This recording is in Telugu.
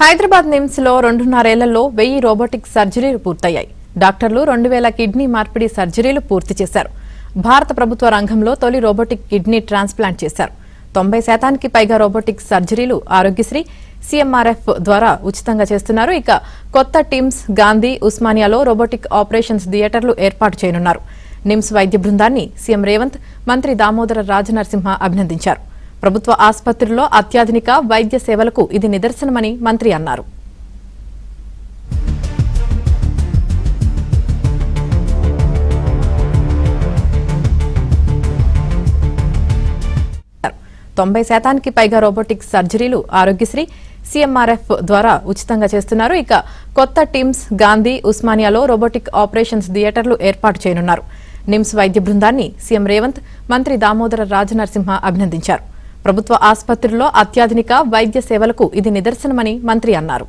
హైదరాబాద్ నిమ్స్ లో 2.5 ఏళ్లలో 1000 రోబోటిక్ సర్జరీలు పూర్తయ్యాయి. డాక్టర్లు 2000 కిడ్నీ మార్పిడి సర్జరీలు పూర్తి చేశారు. భారత ప్రభుత్వ రంగంలో తొలి రోబోటిక్ కిడ్నీ ట్రాన్స్ప్లాంట్ చేశారు. 90% పైగా రోబోటిక్ సర్జరీలు ఆరోగ్యశ్రీ సీఎంఆర్ఎఫ్ ద్వారా ఉచితంగా చేస్తున్నారు. ఇక కొత్త టిమ్స్, గాంధీ, ఉస్మానియాలో రోబోటిక్ ఆపరేషన్స్ థియేటర్లు ఏర్పాటు చేయనున్నారు. నిమ్స్ వైద్య బృందాన్ని సీఎం రేవంత్, మంత్రి దామోదర రాజనరసింహ అభినందించారు. ప్రభుత్వ ఆసుపత్రుల్లో అత్యాధునిక వైద్య సేవలకు ఇది నిదర్శనమని మంత్రి అన్నారు. తొంభై శాతానికి పైగా రోబోటిక్ సర్జరీలు ఆరోగ్యశ్రీ సీఎంఆర్ఎఫ్ ద్వారా ఉచితంగా చేస్తున్నారు. ఇక కొత్త టిమ్స్, గాంధీ, ఉస్మానియాలో రోబోటిక్ ఆపరేషన్స్ థియేటర్లు ఏర్పాటు చేయనున్నారు. నిమ్స్ వైద్య బృందాన్ని సీఎం రేవంత్, మంత్రి దామోదర రాజనరసింహ అభినందించారు. ప్రభుత్వ ఆసుపత్రుల్లో అత్యాధునిక వైద్య సేవలకు ఇది నిదర్శనమని మంత్రి అన్నారు.